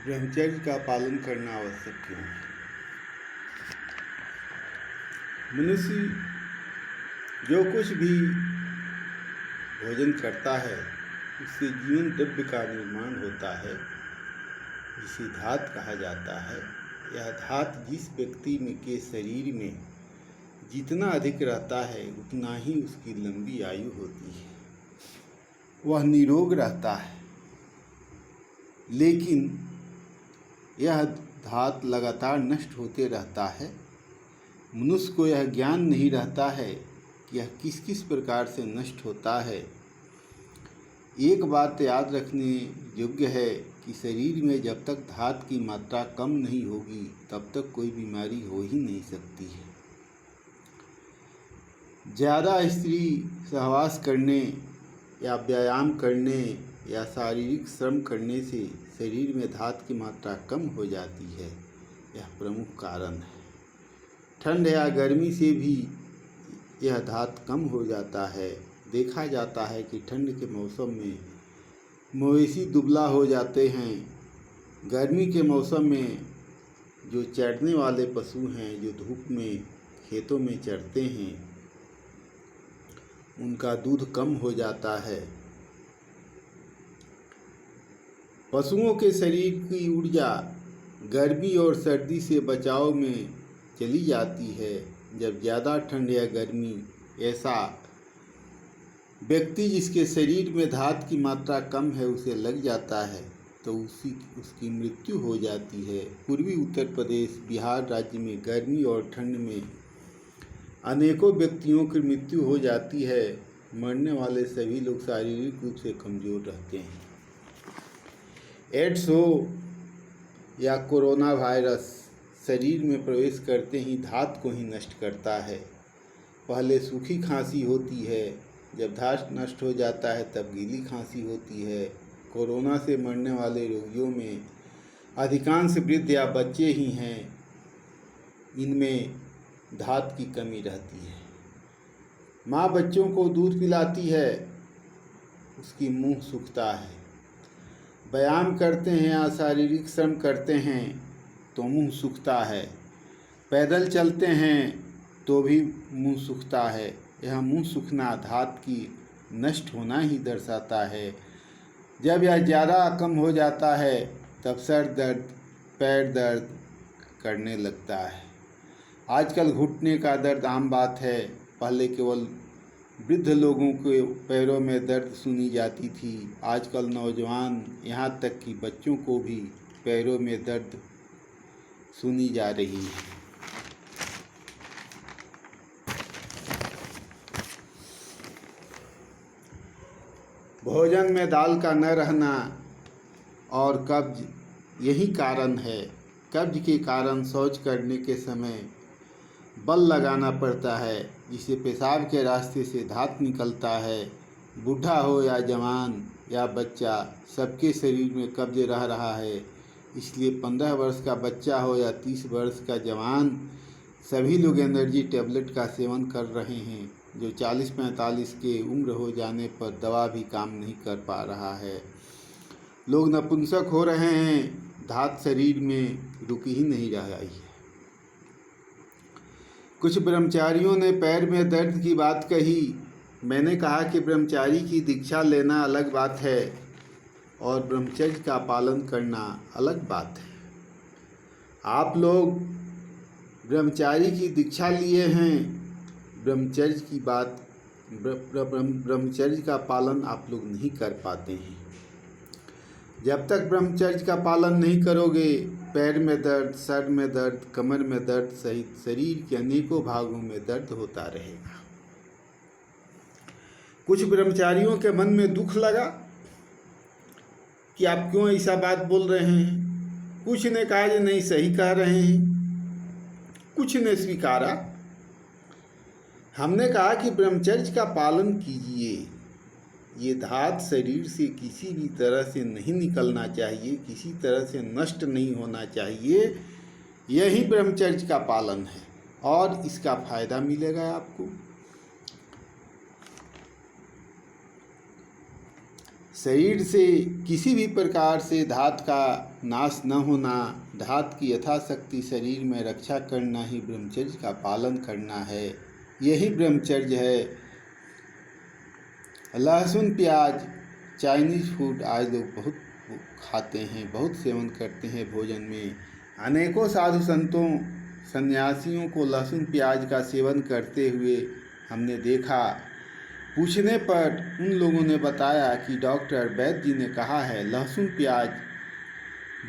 ब्रह्मचर्य का पालन करना आवश्यक क्यों है? मनुष्य जो कुछ भी भोजन करता है उससे जीवन द्रव्य का निर्माण होता है, जिसे धात कहा जाता है। यह धात जिस व्यक्ति में के शरीर में जितना अधिक रहता है उतना ही उसकी लंबी आयु होती है, वह निरोग रहता है। लेकिन यह धात लगातार नष्ट होते रहता है। मनुष्य को यह ज्ञान नहीं रहता है कि यह किस किस प्रकार से नष्ट होता है। एक बात याद रखने योग्य है कि शरीर में जब तक धात की मात्रा कम नहीं होगी तब तक कोई बीमारी हो ही नहीं सकती है। ज़्यादा स्त्री सहवास करने या व्यायाम करने या शारीरिक श्रम करने से शरीर में धात की मात्रा कम हो जाती है, यह प्रमुख कारण है। ठंड या गर्मी से भी यह धात कम हो जाता है। देखा जाता है कि ठंड के मौसम में मवेशी दुबला हो जाते हैं। गर्मी के मौसम में जो चरने वाले पशु हैं, जो धूप में खेतों में चरते हैं, उनका दूध कम हो जाता है। पशुओं के शरीर की ऊर्जा गर्मी और सर्दी से बचाव में चली जाती है। जब ज़्यादा ठंड या गर्मी ऐसा व्यक्ति जिसके शरीर में धात की मात्रा कम है उसे लग जाता है तो उसकी मृत्यु हो जाती है। पूर्वी उत्तर प्रदेश, बिहार राज्य में गर्मी और ठंड में अनेकों व्यक्तियों की मृत्यु हो जाती है। मरने वाले सभी लोग शारीरिक रूप से कमज़ोर रहते हैं। एड्स हो या कोरोना वायरस शरीर में प्रवेश करते ही धात को ही नष्ट करता है। पहले सूखी खांसी होती है, जब धात नष्ट हो जाता है तब गीली खांसी होती है। कोरोना से मरने वाले रोगियों में अधिकांश वृद्ध या बच्चे ही हैं। इनमें धात की कमी रहती है। माँ बच्चों को दूध पिलाती है, उसकी मुंह सूखता है। व्यायाम करते हैं या शारीरिक श्रम करते हैं तो मुंह सूखता है। पैदल चलते हैं तो भी मुंह सूखता है। यह मुंह सूखना धात की नष्ट होना ही दर्शाता है। जब यह ज़्यादा कम हो जाता है तब सर दर्द, पैर दर्द करने लगता है। आजकल घुटने का दर्द आम बात है। पहले केवल वृद्ध लोगों के पैरों में दर्द सुनी जाती थी। आजकल नौजवान यहाँ तक कि बच्चों को भी पैरों में दर्द सुनी जा रही है। भोजन में दाल का न रहना और कब्ज, यही कारण है। कब्ज के कारण शौच करने के समय बल लगाना पड़ता है, जिससे पेशाब के रास्ते से धात निकलता है। बूढ़ा हो या जवान या बच्चा, सबके शरीर में कब्ज रह रहा है। इसलिए 15 वर्ष का बच्चा हो या 30 वर्ष का जवान, सभी लोग एनर्जी टैबलेट का सेवन कर रहे हैं, जो 40-45 के उम्र हो जाने पर दवा भी काम नहीं कर पा रहा है। लोग नपुंसक हो रहे हैं, धात शरीर में रुक ही नहीं रही है। कुछ ब्रह्मचारियों ने पैर में दर्द की बात कही। मैंने कहा कि ब्रह्मचारी की दीक्षा लेना अलग बात है और ब्रह्मचर्य का पालन करना अलग बात है। आप लोग ब्रह्मचारी की दीक्षा लिए हैं, ब्रह्मचर्य की बात ब्रह्मचर्य का पालन आप लोग नहीं कर पाते हैं। जब तक ब्रह्मचर्य का पालन नहीं करोगे, पैर में दर्द, सर में दर्द, कमर में दर्द सहित शरीर के अनेकों भागों में दर्द होता रहेगा। कुछ ब्रह्मचारियों के मन में दुख लगा कि आप क्यों ऐसा बात बोल रहे हैं। कुछ ने कहा कि नहीं, सही कह रहे हैं। कुछ ने स्वीकारा। हमने कहा कि ब्रह्मचर्य का पालन कीजिए। ये धात शरीर से किसी भी तरह से नहीं निकलना चाहिए, किसी तरह से नष्ट नहीं होना चाहिए। यही ब्रह्मचर्य का पालन है और इसका फायदा मिलेगा आपको। शरीर से किसी भी प्रकार से धात का नाश न होना, धात की यथाशक्ति शरीर में रक्षा करना ही ब्रह्मचर्य का पालन करना है। यही ब्रह्मचर्य है। लहसुन, प्याज, चाइनीज फूड आज लोग बहुत खाते हैं, बहुत सेवन करते हैं भोजन में। अनेकों साधु संतों, सन्यासियों को लहसुन प्याज का सेवन करते हुए हमने देखा। पूछने पर उन लोगों ने बताया कि डॉक्टर वैद्य जी ने कहा है लहसुन प्याज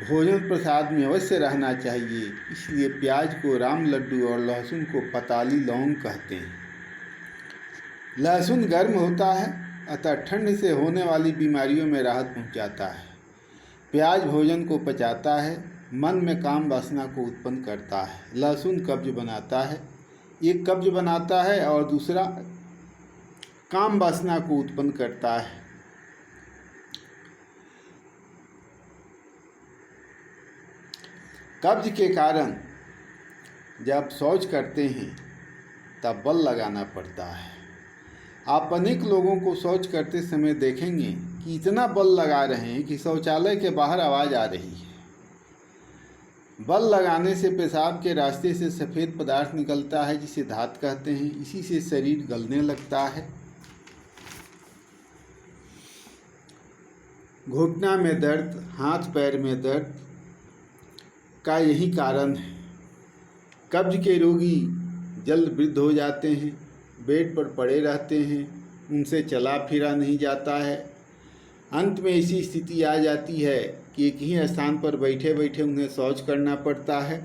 भोजन प्रसाद में अवश्य रहना चाहिए, इसलिए प्याज को राम लड्डू और लहसुन को पताली लौंग कहते हैं। लहसुन गर्म होता है, अतः ठंड से होने वाली बीमारियों में राहत पहुंचाता है। प्याज भोजन को पचाता है, मन में काम वासना को उत्पन्न करता है। लहसुन कब्ज बनाता है, एक कब्ज बनाता है और दूसरा काम वासना को उत्पन्न करता है। कब्ज के कारण जब शौच करते हैं तब बल लगाना पड़ता है। आप अनेक लोगों को शौच करते समय देखेंगे कि इतना बल लगा रहे हैं कि शौचालय के बाहर आवाज़ आ रही है। बल लगाने से पेशाब के रास्ते से सफ़ेद पदार्थ निकलता है जिसे धात कहते हैं, इसी से शरीर गलने लगता है। घुटना में दर्द, हाथ पैर में दर्द का यही कारण है। कब्ज के रोगी जल्द वृद्ध हो जाते हैं, बेड पर पड़े रहते हैं, उनसे चला फिरा नहीं जाता है। अंत में ऐसी स्थिति आ जाती है कि एक ही स्थान पर बैठे बैठे उन्हें शौच करना पड़ता है।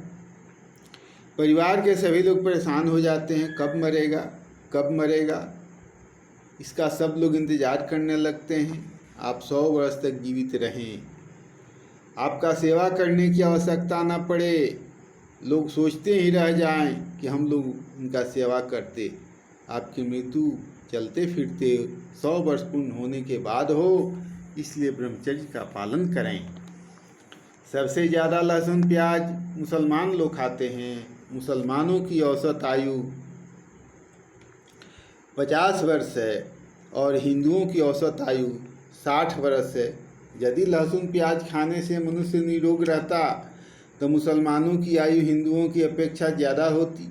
परिवार के सभी लोग परेशान हो जाते हैं, कब मरेगा कब मरेगा, इसका सब लोग इंतज़ार करने लगते हैं। आप 100 वर्ष तक जीवित रहें, आपका सेवा करने की आवश्यकता न पड़े, लोग सोचते ही रह जाएं कि हम लोग उनका सेवा करते। आपकी मृत्यु चलते फिरते 100 वर्ष पूर्ण होने के बाद हो, इसलिए ब्रह्मचर्य का पालन करें। सबसे ज़्यादा लहसुन प्याज मुसलमान लोग खाते हैं। मुसलमानों की औसत आयु 50 वर्ष है और हिंदुओं की औसत आयु 60 वर्ष है। यदि लहसुन प्याज खाने से मनुष्य निरोग रहता तो मुसलमानों की आयु हिंदुओं की अपेक्षा ज़्यादा होती।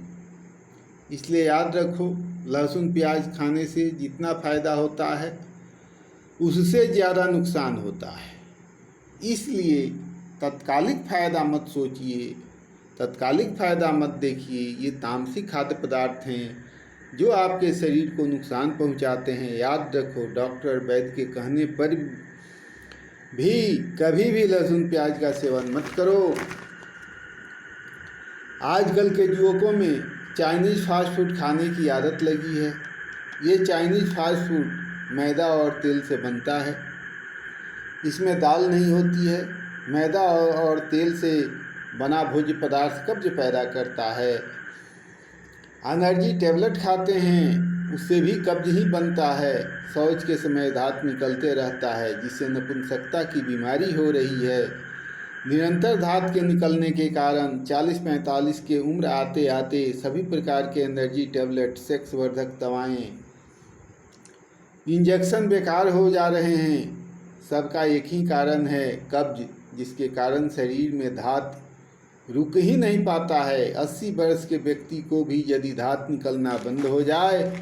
इसलिए याद रखो, लहसुन प्याज खाने से जितना फ़ायदा होता है उससे ज़्यादा नुकसान होता है। इसलिए तत्कालिक फ़ायदा मत सोचिए, तत्कालिक फ़ायदा मत देखिए। ये तामसिक खाद्य पदार्थ हैं जो आपके शरीर को नुकसान पहुंचाते हैं। याद रखो, डॉक्टर वैद्य के कहने पर भी कभी भी लहसुन प्याज का सेवन मत करो। आजकल के युवकों में चाइनीज़ फास्ट फूड खाने की आदत लगी है। ये चाइनीज़ फास्ट फूड मैदा और तेल से बनता है। इसमें दाल नहीं होती है। मैदा और तेल से बना भोज्य पदार्थ कब्ज पैदा करता है। एनर्जी टेबलेट खाते हैं, उससे भी कब्ज ही बनता है। शौच के समय धात निकलते रहता है जिससे नपुंसकता की बीमारी हो रही है। निरंतर धात के निकलने के कारण 40-45 के उम्र आते आते सभी प्रकार के एनर्जी टेबलेट, सेक्स वर्धक दवाएं, इंजेक्शन बेकार हो जा रहे हैं। सबका एक ही कारण है, कब्ज, जिसके कारण शरीर में धात रुक ही नहीं पाता है। 80 वर्ष के व्यक्ति को भी यदि धात निकलना बंद हो जाए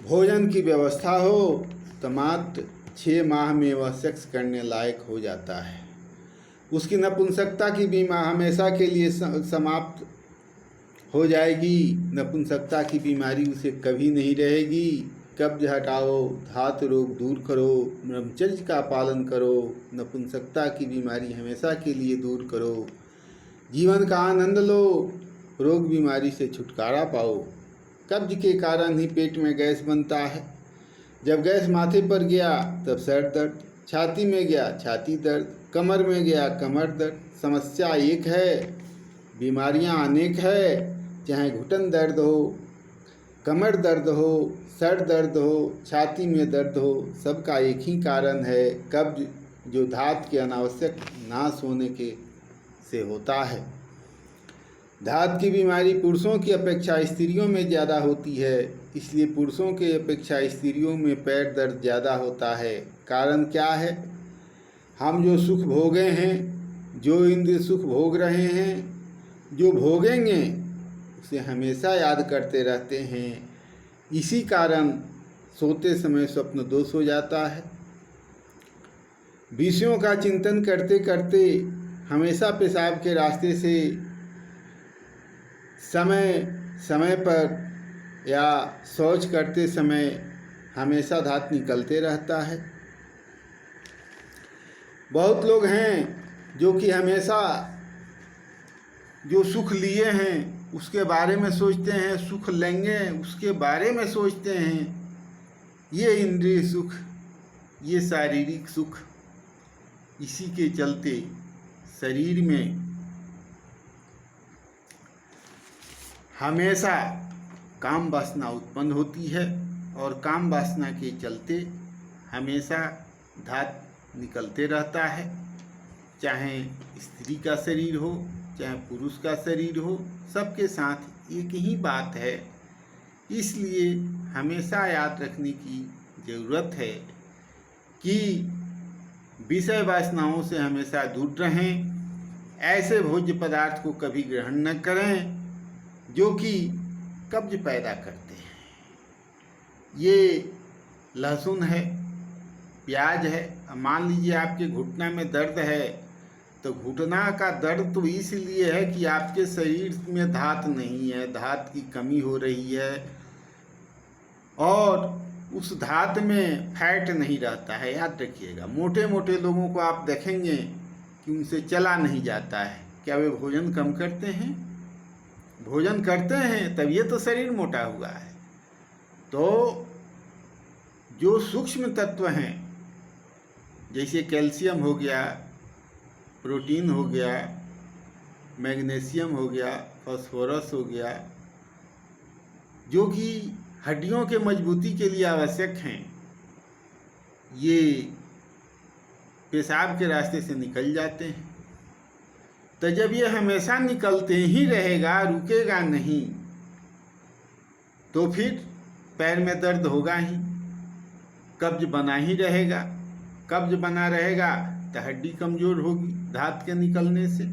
भोजन की व्यवस्था हो तो मात्र 6 माह में वह सेक्स करने लायक हो जाता है। उसकी नपुंसकता की बीमारी हमेशा के लिए समाप्त हो जाएगी। नपुंसकता की बीमारी उसे कभी नहीं रहेगी। कब्ज हटाओ, धात रोग दूर करो, ब्रह्मचर्य का पालन करो, नपुंसकता की बीमारी हमेशा के लिए दूर करो, जीवन का आनंद लो, रोग बीमारी से छुटकारा पाओ। कब्ज के कारण ही पेट में गैस बनता है। जब गैस माथे पर गया तब सर दर्द, छाती में गया छाती दर्द, कमर में गया कमर दर्द। समस्या एक है, बीमारियां अनेक है। चाहे घुटन दर्द हो, कमर दर्द हो, सर दर्द हो, छाती में दर्द हो, सबका एक ही कारण है, कब्ज, जो धात के अनावश्यक नाश होने के से होता है। धात की बीमारी पुरुषों की अपेक्षा स्त्रियों में ज़्यादा होती है, इसलिए पुरुषों की अपेक्षा स्त्रियों में पैर दर्द ज़्यादा होता है। कारण क्या है? हम जो सुख भोगे हैं, जो इंद्रिय सुख भोग रहे हैं, जो भोगेंगे उसे हमेशा याद करते रहते हैं। इसी कारण सोते समय स्वप्न दोष हो जाता है। विषयों का चिंतन करते करते हमेशा पेशाब के रास्ते से समय समय पर या शौच करते समय हमेशा धात निकलते रहता है। बहुत लोग हैं जो कि हमेशा जो सुख लिए हैं उसके बारे में सोचते हैं, सुख लेंगे उसके बारे में सोचते हैं। ये इंद्रिय सुख, ये शारीरिक सुख, इसी के चलते शरीर में हमेशा काम वासना उत्पन्न होती है और काम वासना के चलते हमेशा धात निकलते रहता है। चाहे स्त्री का शरीर हो, चाहे पुरुष का शरीर हो, सबके साथ एक ही बात है। इसलिए हमेशा याद रखने की ज़रूरत है कि विषय वासनाओं से हमेशा दूर रहें। ऐसे भोज्य पदार्थ को कभी ग्रहण न करें जो कि कब्ज पैदा करते हैं। ये लहसुन है, प्याज है। मान लीजिए आपके घुटना में दर्द है, तो घुटना का दर्द तो इसलिए है कि आपके शरीर में धात नहीं है, धात की कमी हो रही है और उस धात में फैट नहीं रहता है। याद रखिएगा, मोटे मोटे लोगों को आप देखेंगे कि उनसे चला नहीं जाता है। क्या वे भोजन कम करते हैं? भोजन करते हैं, तब ये तो शरीर मोटा हुआ है। तो जो सूक्ष्म तत्व हैं, जैसे कैल्शियम हो गया, प्रोटीन हो गया, मैग्नीशियम हो गया, फास्फोरस हो गया, जो कि हड्डियों के मजबूती के लिए आवश्यक हैं, ये पेशाब के रास्ते से निकल जाते हैं। तो जब ये हमेशा निकलते ही रहेगा, रुकेगा नहीं, तो फिर पैर में दर्द होगा ही, कब्ज बना ही रहेगा। कब्ज बना रहेगा तो हड्डी कमज़ोर होगी धात के निकलने से।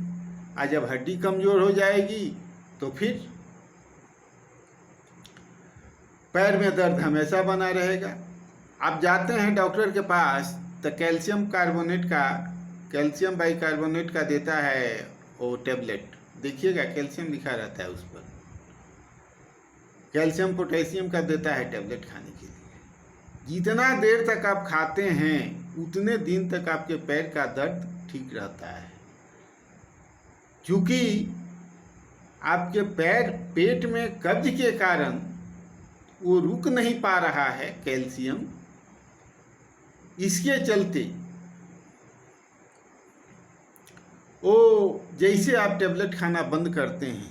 और जब हड्डी कमज़ोर हो जाएगी तो फिर पैर में दर्द हमेशा बना रहेगा। आप जाते हैं डॉक्टर के पास तो कैल्शियम बाइकार्बोनेट का देता है वो टेबलेट। देखिएगा कैल्शियम लिखा रहता है उस पर। कैल्शियम पोटेशियम का देता है टेबलेट खाने के लिए। जितना देर तक आप खाते हैं उतने दिन तक आपके पैर का दर्द ठीक रहता है। क्योंकि आपके पैर पेट में कब्ज के कारण वो रुक नहीं पा रहा है कैल्शियम, इसके चलते वो जैसे आप टेबलेट खाना बंद करते हैं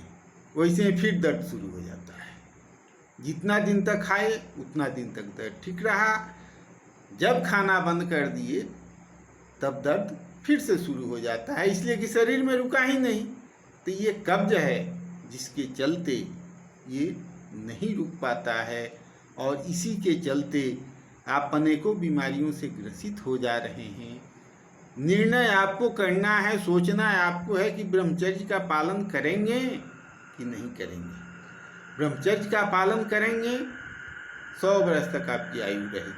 वैसे ही फिर दर्द शुरू हो जाता है। जितना दिन तक खाए उतना दिन तक दर्द ठीक रहा, जब खाना बंद कर दिए तब दर्द फिर से शुरू हो जाता है, इसलिए कि शरीर में रुका ही नहीं। तो ये कब्ज है जिसके चलते ये नहीं रुक पाता है और इसी के चलते आप अनेकों बीमारियों से ग्रसित हो जा रहे हैं। निर्णय आपको करना है, सोचना है आपको है कि ब्रह्मचर्य का पालन करेंगे कि नहीं करेंगे। ब्रह्मचर्य का पालन करेंगे 100 वर्ष तक आपकी आयु रहेगी।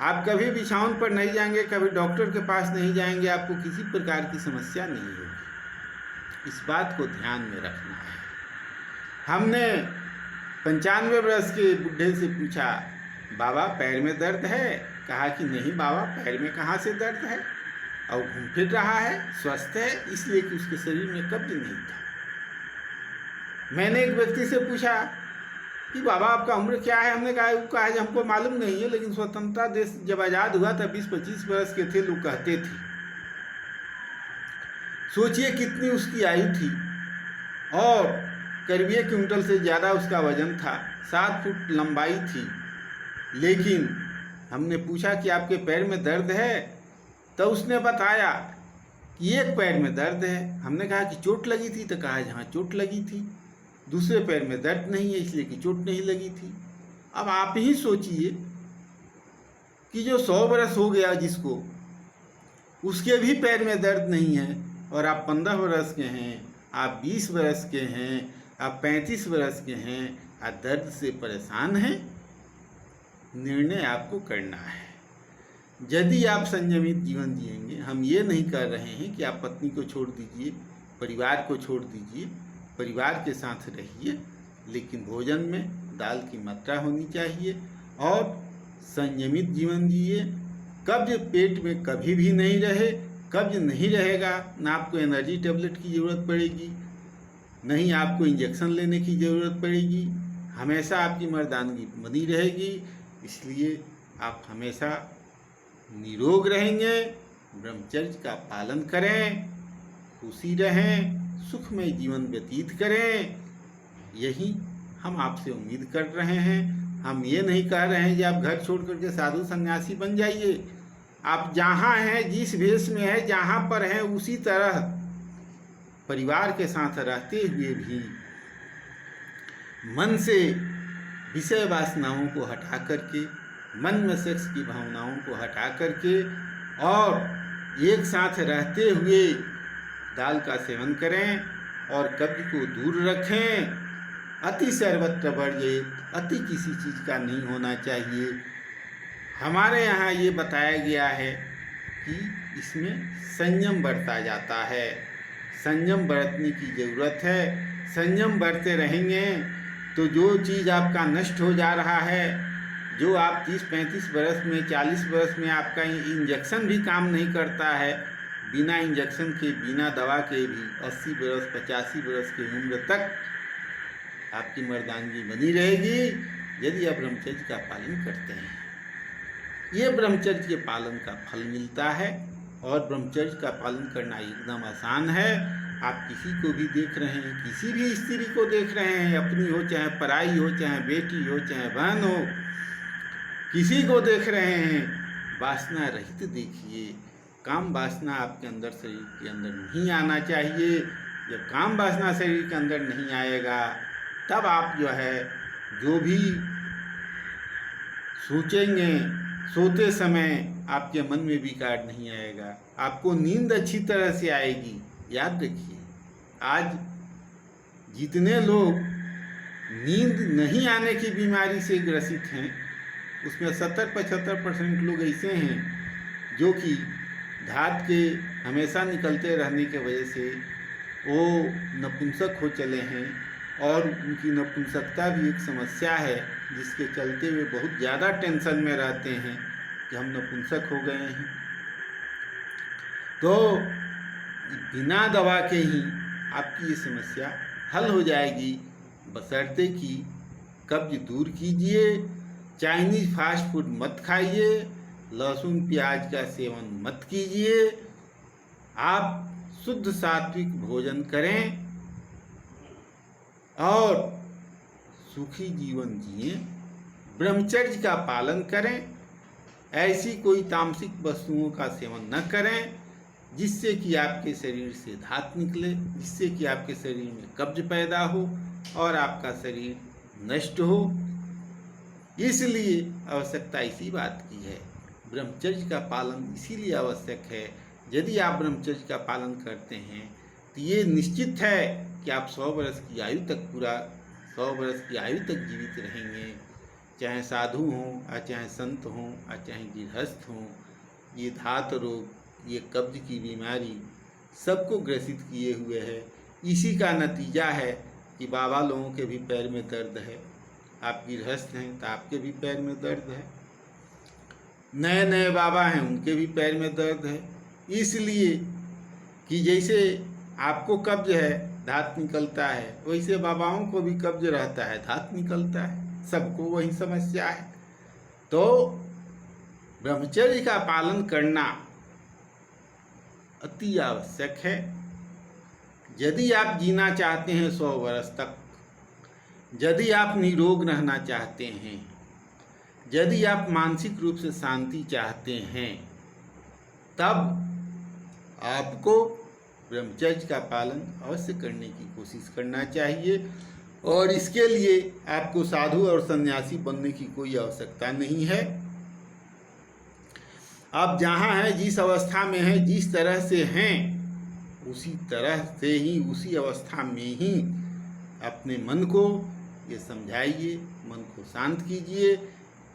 आप कभी बिछावन पर नहीं जाएंगे, कभी डॉक्टर के पास नहीं जाएंगे, आपको किसी प्रकार की समस्या नहीं होगी। इस बात को ध्यान में रखना है। हमने 95 वर्ष के बुढ़े से पूछा, बाबा पैर में दर्द है? कहा कि नहीं बाबा, पैर में कहाँ से दर्द है, और घूम फिर रहा है, स्वस्थ है, इसलिए कि उसके शरीर में कब्ज नहीं था। मैंने एक व्यक्ति से पूछा कि बाबा आपका उम्र क्या है? हमने कहा कि हमको मालूम नहीं है, लेकिन स्वतंत्रता देश जब आज़ाद हुआ तब 20-25 वर्ष के थे, लोग कहते थे। सोचिए कितनी उसकी आयु थी और करीब 1 क्विंटल से ज़्यादा उसका वजन था, 7 फुट लंबाई थी। लेकिन हमने पूछा कि आपके पैर में दर्द है, तो उसने बताया कि एक पैर में दर्द है। हमने कहा कि चोट लगी थी, तो कहा हाँ चोट लगी थी। दूसरे पैर में दर्द नहीं है इसलिए कि चोट नहीं लगी थी। अब आप ही सोचिए कि जो 100 बरस हो गया जिसको, उसके भी पैर में दर्द नहीं है, और आप 15 बरस के हैं, आप 20 बरस के हैं, आप 35 बरस के हैं, आप दर्द से परेशान हैं। निर्णय आपको करना है। यदि आप संयमित जीवन जिएंगे, हम ये नहीं कर रहे हैं कि आप पत्नी को छोड़ दीजिए, परिवार को छोड़ दीजिए, परिवार के साथ रहिए, लेकिन भोजन में दाल की मात्रा होनी चाहिए और संयमित जीवन जिए। कब्ज पेट में कभी भी नहीं रहे। कब्ज नहीं रहेगा, ना आपको एनर्जी टेबलेट की ज़रूरत पड़ेगी, नहीं आपको इंजेक्शन लेने की ज़रूरत पड़ेगी। हमेशा आपकी मर्दानगी बनी रहेगी। इसलिए आप हमेशा निरोग रहेंगे। ब्रह्मचर्य का पालन करें, खुशी रहें, सुखमय जीवन व्यतीत करें। यही हम आपसे उम्मीद कर रहे हैं। हम ये नहीं कह रहे हैं कि आप घर छोड़ करके साधु सन्यासी बन जाइए। आप जहाँ हैं, जिस भेष में है, जहाँ पर हैं, उसी तरह परिवार के साथ रहते हुए भी मन से विषय वासनाओं को हटा करके, मन में सेक्स की भावनाओं को हटा करके और एक साथ रहते हुए दाल का सेवन करें और कब्ज को दूर रखें। अति सर्वत्र वर्जित, अति किसी चीज़ का नहीं होना चाहिए। हमारे यहाँ ये बताया गया है कि इसमें संयम बरता जाता है। संयम बरतने की ज़रूरत है। संयम बरते रहेंगे तो जो चीज़ आपका नष्ट हो जा रहा है, जो आप 30-35 बरस में, 40 बरस में आपका इंजेक्शन भी काम नहीं करता है, बिना इंजेक्शन के, बिना दवा के भी 80 बरस, 85 बरस की उम्र तक आपकी मर्दानगी बनी रहेगी यदि आप ब्रह्मचर्य का पालन करते हैं। ये ब्रह्मचर्य के पालन का फल मिलता है और ब्रह्मचर्य का पालन करना एकदम आसान है। आप किसी को भी देख रहे हैं, किसी भी स्त्री को देख रहे हैं, अपनी हो चाहे पराई हो, चाहे बेटी हो, चाहे बहन हो, किसी को देख रहे हैं, वासना रहित देखिए। काम वासना आपके अंदर, शरीर के अंदर नहीं आना चाहिए। जब काम वासना शरीर के अंदर नहीं आएगा तब आप जो है जो भी सोचेंगे, सोते समय आपके मन में विकार नहीं आएगा, आपको नींद अच्छी तरह से आएगी। याद रखिए, आज जितने लोग नींद नहीं आने की बीमारी से ग्रसित हैं, उसमें 70-75% लोग ऐसे हैं जो कि धात के हमेशा निकलते रहने के वजह से वो नपुंसक हो चले हैं और उनकी नपुंसकता भी एक समस्या है, जिसके चलते वे बहुत ज़्यादा टेंशन में रहते हैं कि हम नपुंसक हो गए हैं। तो बिना दवा के ही आपकी ये समस्या हल हो जाएगी, बशर्ते कि कब्ज दूर कीजिए। चाइनीज़ फास्ट फूड मत खाइए, लहसुन प्याज का सेवन मत कीजिए। आप शुद्ध सात्विक भोजन करें और सुखी जीवन जिए। ब्रह्मचर्य का पालन करें। ऐसी कोई तामसिक वस्तुओं का सेवन न करें जिससे कि आपके शरीर से धात निकले, जिससे कि आपके शरीर में कब्ज पैदा हो और आपका शरीर नष्ट हो। इसलिए आवश्यकता इसी बात की है। ब्रह्मचर्य का पालन इसीलिए आवश्यक है। यदि आप ब्रह्मचर्य का पालन करते हैं तो ये निश्चित है कि आप 100 वर्ष की आयु तक 100 वर्ष की आयु तक जीवित रहेंगे। चाहे साधु हों और चाहे संत हों और चाहे गृहस्थ हों, ये धात रोग, ये कब्ज की बीमारी सबको ग्रसित किए हुए है। इसी का नतीजा है कि बाबा लोगों के भी पैर में दर्द है। आप गृहस्थ हैं तो आपके भी पैर में दर्द है। नए नए बाबा हैं, उनके भी पैर में दर्द है। इसलिए कि जैसे आपको कब्ज है, धात निकलता है, वैसे बाबाओं को भी कब्ज रहता है, धात निकलता है। सबको वही समस्या है। तो ब्रह्मचर्य का पालन करना अति आवश्यक है। यदि आप जीना चाहते हैं 100 वर्ष तक, यदि आप निरोग रहना चाहते हैं, यदि आप मानसिक रूप से शांति चाहते हैं, तब आपको ब्रह्मचर्य का पालन अवश्य करने की कोशिश करना चाहिए और इसके लिए आपको साधु और सन्यासी बनने की कोई आवश्यकता नहीं है। आप जहाँ हैं, जिस अवस्था में हैं, जिस तरह से हैं, उसी तरह से ही, उसी अवस्था में ही अपने मन को ये समझाइए, मन को शांत कीजिए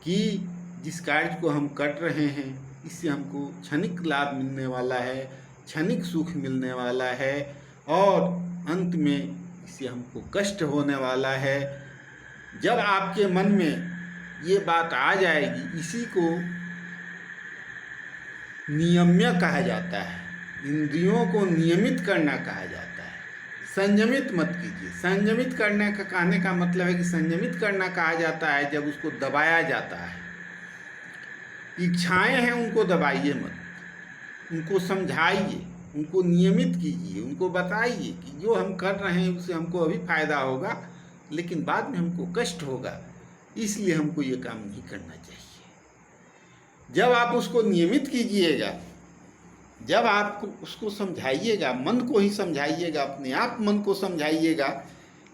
कि जिस कार्य को हम कर रहे हैं इससे हमको क्षणिक लाभ मिलने वाला है, क्षणिक सुख मिलने वाला है और अंत में इससे हमको कष्ट होने वाला है। जब आपके मन में ये बात आ जाएगी, इसी को नियम्य कहा जाता है, इंद्रियों को नियमित करना कहा जाता है। संयमित मत कीजिए। संयमित करने का कहने का मतलब है कि संयमित करना कहा जाता है जब उसको दबाया जाता है। इच्छाएं हैं उनको दबाइए मत, उनको समझाइए, उनको नियमित कीजिए, उनको बताइए कि जो हम कर रहे हैं उससे हमको अभी फायदा होगा लेकिन बाद में हमको कष्ट होगा, इसलिए हमको ये काम नहीं करना चाहिए। जब आप उसको नियमित कीजिएगा, जब आप उसको समझाइएगा, मन को ही समझाइएगा, अपने आप मन को समझाइएगा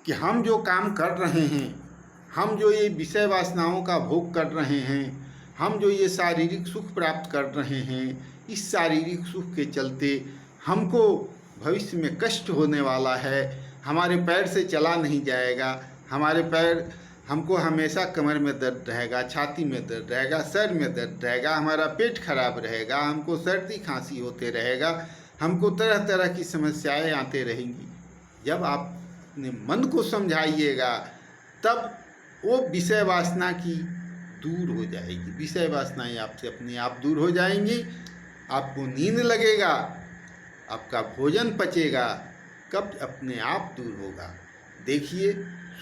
कि हम जो काम कर रहे हैं, हम जो ये विषय वासनाओं का भोग कर रहे हैं, हम जो ये शारीरिक सुख प्राप्त कर रहे हैं, इस शारीरिक सुख के चलते हमको भविष्य में कष्ट होने वाला है, हमारे पैर से चला नहीं जाएगा, हमारे पैर हमको हमेशा कमर में दर्द रहेगा, छाती में दर्द रहेगा, सर में दर्द रहेगा, हमारा पेट खराब रहेगा, हमको सर्दी खांसी होते रहेगा, हमको तरह तरह की समस्याएं आते रहेंगी। जब आप अपने मन को समझाइएगा तब वो विषय वासना की दूर हो जाएगी, विषय वासनाएं आपसे अपने आप दूर हो जाएंगी, आपको नींद लगेगा, आपका भोजन पचेगा, कब्ज अपने आप दूर होगा। देखिए,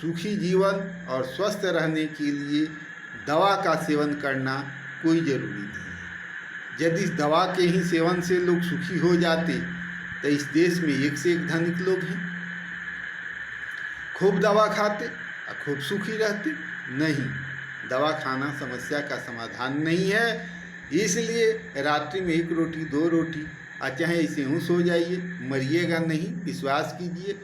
सुखी जीवन और स्वस्थ रहने के लिए दवा का सेवन करना कोई ज़रूरी नहीं है। यदि इस दवा के ही सेवन से लोग सुखी हो जाते तो इस देश में एक से एक धनिक लोग हैं। खूब दवा खाते और खूब सुखी रहते। नहीं, दवा खाना समस्या का समाधान नहीं है। इसलिए रात्रि में 1 रोटी 2 रोटी चाहे ऐसे ही सो जाइए, मरिएगा नहीं। विश्वास कीजिए,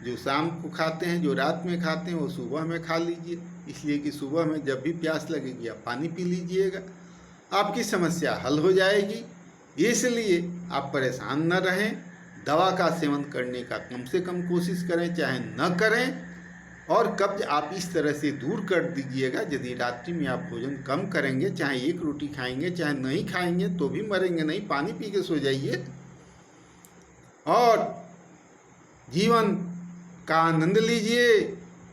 जो शाम को खाते हैं, जो रात में खाते हैं, वो सुबह में खा लीजिए, इसलिए कि सुबह में जब भी प्यास लगेगी आप पानी पी लीजिएगा, आपकी समस्या हल हो जाएगी। इसलिए आप परेशान न रहें, दवा का सेवन करने का कम से कम कोशिश करें, चाहे न करें। और कब्ज आप इस तरह से दूर कर दीजिएगा, यदि रात्रि में आप भोजन कम करेंगे, चाहे 1 रोटी खाएंगे, चाहे नहीं खाएंगे तो भी मरेंगे नहीं, पानी पी के सो जाइए और जीवन का आनंद लीजिए।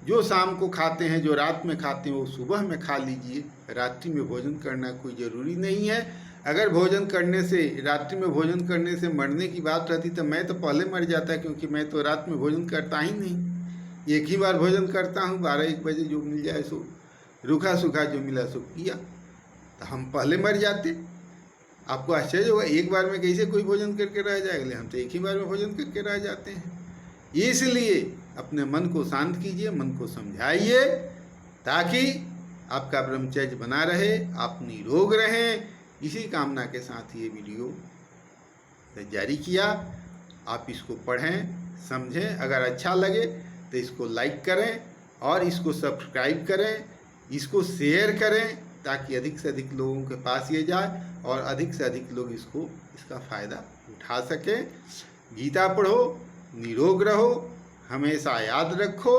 जो शाम को खाते हैं, जो रात में खाते हैं, वो सुबह में खा लीजिए। रात्रि में भोजन करना कोई ज़रूरी नहीं है। अगर भोजन करने से, रात्रि में भोजन करने से मरने की बात रहती तो मैं तो पहले मर जाता, क्योंकि मैं तो रात में भोजन करता ही नहीं। एक ही बार भोजन करता हूँ, 12-1 बजे जो मिल जाए सो, रूखा सूखा जो मिला सो किया, तो हम पहले मर जाते। आपको आश्चर्य होगा, एक बार में कैसे कोई भोजन करके रह जाएगा, हम तो एक ही बार में भोजन करके रह जाते हैं। इसलिए अपने मन को शांत कीजिए, मन को समझाइए, ताकि आपका ब्रह्मचर्य बना रहे, आप निरोग रहें। इसी कामना के साथ ये वीडियो जारी किया। आप इसको पढ़ें, समझें, अगर अच्छा लगे तो इसको लाइक करें और इसको सब्सक्राइब करें, इसको शेयर करें, ताकि अधिक से अधिक लोगों के पास ये जाए और अधिक से अधिक लोग इसका फ़ायदा उठा सकें। गीता पढ़ो, निरोग रहो, हमेशा याद रखो,